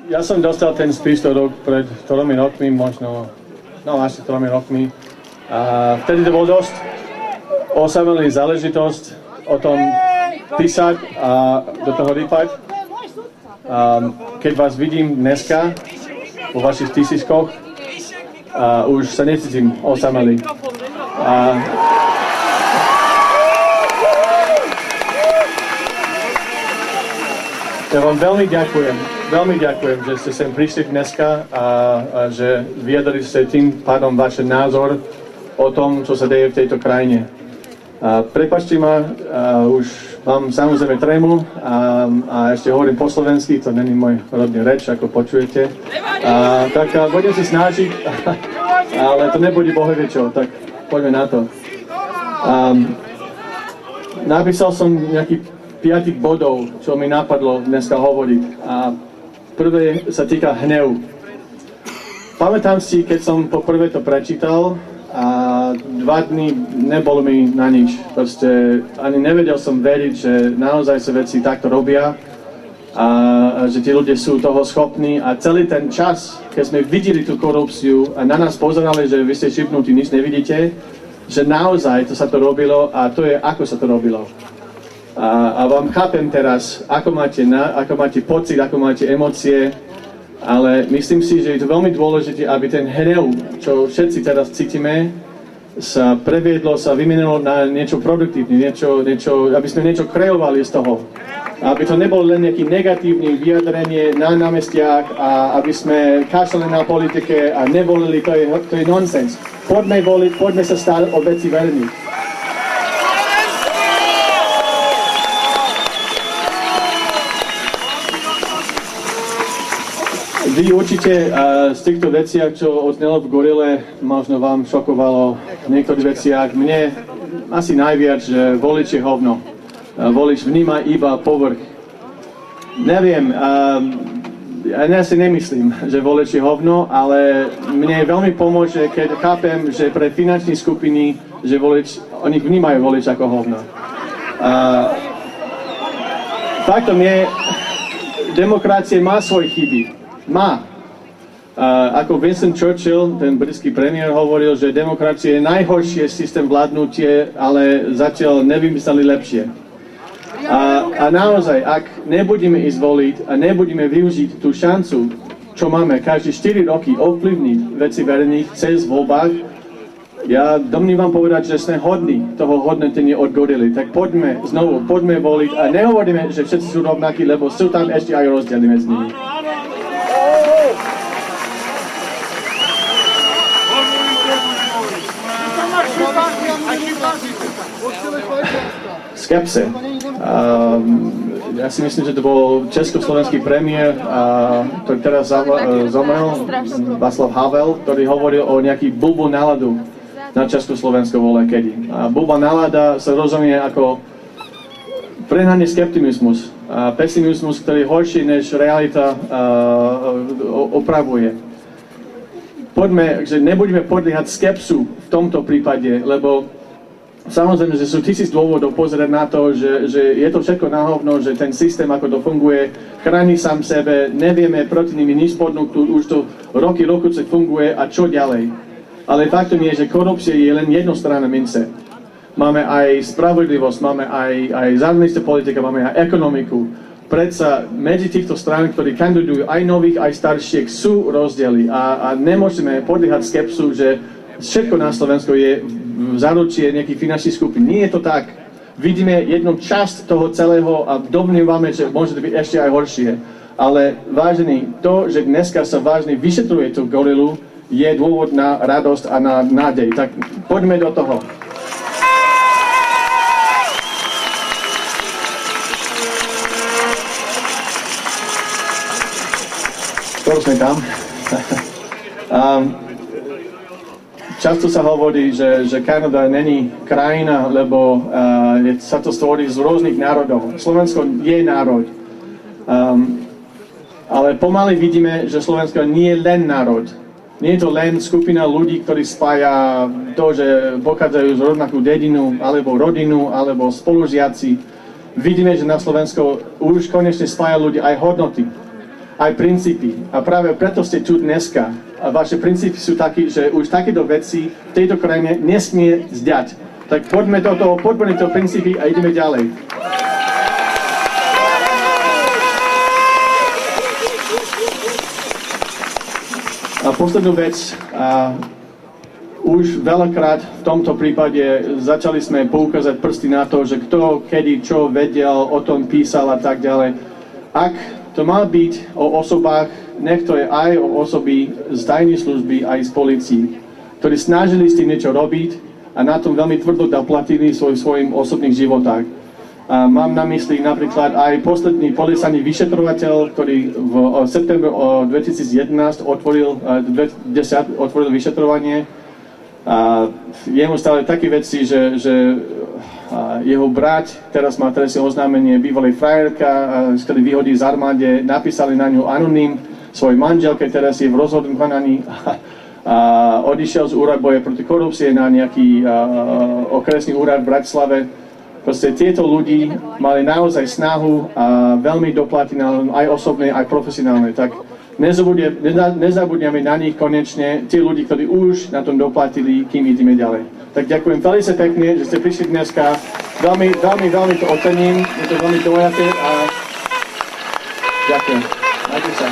Ja som dostal ten spis pred 3 rokmi, možno, asi 3 rokmi. A vtedy to bol dosť osamelý záležitosť o tom písať a do toho rýpať. Keď vás vidím dneska vo vašich tisíckoch, už sa necítim osamelý. Ja vám veľmi ďakujem, že ste sem prišli dneska a že vyjadrili ste tým pádom váš názor o tom, čo sa deje v tejto krajine. Prepáčte ma, už mám samozrejme trému a ešte hovorím po slovensky, to není môj rodný reč, ako počujete. Tak budem si snažiť, ale to nebude bohevie čo, tak poďme na to. Napísal som nejaký 5 bodov, čo mi napadlo dneska hovoriť. A prvé sa týka hnevu. Pamätám si, keď som poprvé to prečítal a 2 dní nebolo mi na nič. Proste ani nevedel som veriť, že naozaj sa veci takto robia a že tí ľudia sú toho schopní. A celý ten čas, keď sme videli tú korupciu a na nás pozerali, že vy ste šipnutí, nič nevidíte, že naozaj to sa to robilo a to je, ako sa to robilo. A vám chápem teraz, ako máte pocit, ako máte emócie, ale myslím si, že je to veľmi dôležité, aby ten hnev, čo všetci teraz cítime, sa previedlo, sa vymenilo na niečo produktívne, aby sme niečo kreovali z toho. Aby to nebolo len nejaké negatívne vyjadrenie na námestiach a aby sme kašľali na politike a nevolili, to je nonsens. Poďme voliť, poďme sa starať o veci verejných. Vy určite z týchto veciach, čo odznelo v Gorile, možno vám šokovalo v niektorých veciach. Mne asi najviac, že volič je hovno. Volič vníma iba povrch. Neviem, ja si nemyslím, že volič je hovno, ale mne veľmi pomôže, keď chápem, že pre finančné skupiny, že oni vnímajú volič ako hovno. Faktom je, demokracia má svoje chyby. Ako Winston Churchill, ten britský premiér, hovoril, že demokracia je najhoršie systém vládnutie, ale zatiaľ nevymysleli lepšie. A naozaj, ak nebudeme ísť voliť a nebudeme využiť tú šancu, čo máme každé 4 roky ovplyvniť veci verejných cez voľbách, ja domnívam povedať, že sme hodní toho hodnotenia od Gorily. Tak poďme voliť a nehovoríme, že všetci sú rovnakí, lebo sú tam ešte aj rozdiely medzi nimi. Skepse. Ja si myslím, že to bol československý premiér, ktorý teraz zomrel, Václav Havel, ktorý hovoril o nejaký blbú náladu na Československu volekedy. Blbá nálada sa rozumie ako prehnaný skeptimizmus, pesimizmus, ktorý je horší, než realita opravuje. Nebudeme podliehať skepsu v tomto prípade, lebo samozrejme, že sú 1000 dôvodov pozerať na to, že je to všetko na hovno, že ten systém, ako to funguje, chráni sám sebe, nevieme proti nimi nič podnúknuť, už to roky funguje a čo ďalej. Ale faktom je, že korupcia je len jednostranná mince. Máme aj spravodlivosť, máme aj zahraničná politika, máme aj ekonomiku. Predsa medzi týchto strán, ktorí kandidujú aj nových, aj starších, sú rozdiely a nemôžeme podliehať skepsu, že všetko na Slovensku je v záručie nejakých finančných skupín. Nie je to tak. Vidíme jednu časť toho celého a domnievame, že môže to byť ešte aj horšie. Ale vážení, to, že dneska sa vážne vyšetruje tú Gorilu, je dôvod na radosť a na nádej. Tak poďme do toho. Skoro sme tam. Často sa hovorí, že Kanada není krajina, lebo sa to stvorí z rôznych národov. Slovensko je národ. Ale pomaly vidíme, že Slovensko nie je len národ. Nie je to len skupina ľudí, ktorí spája to, že pochádzajú z rovnakú dedinu, alebo rodinu, alebo spolužiaci. Vidíme, že na Slovensku už konečne spája ľudí aj hodnoty. aj princípy. A práve preto ste tu dneska. A vaše princípy sú takí, že už takéto veci v tejto krajine nesmie zďať. Tak poďme do toho, poďme do princípy a ideme ďalej. A poslednú vec, už veľakrát v tomto prípade začali sme poukázať prsty na to, že kto, kedy, čo vedel, o tom písal a tak ďalej. Ak to má byť o osobách, nech to je aj o osoby z tajnej služby, aj z polícií, ktorí snažili s tým niečo robiť a na tom veľmi tvrdo doplatili svojim osobných životách. A mám na mysli napríklad aj posledný policajný vyšetrovateľ, ktorý v septembru 2011 otvoril vyšetrovanie. A jemu stali také veci, že jeho brat teraz má trestné oznámenie bývalej frajerka, ktorý vyhodí z armáde, napísali na ňu anonym svoj manželke, teraz je v rozhodnom konaní a odišiel z úradu boja proti korupcie na nejaký okresný úrad v Bratislave. Proste tieto ľudí mali naozaj snahu a veľmi doplatí aj osobné, aj profesionálne. Tak nezabudneme na nich konečne, tí ľudí, ktorí už na tom doplatili, kým ideme ďalej. Tak ďakujem veľmi pekne, že ste prišli dneska. Veľmi to ocením, je to veľmi dôležité a ďakujem. Majte sa.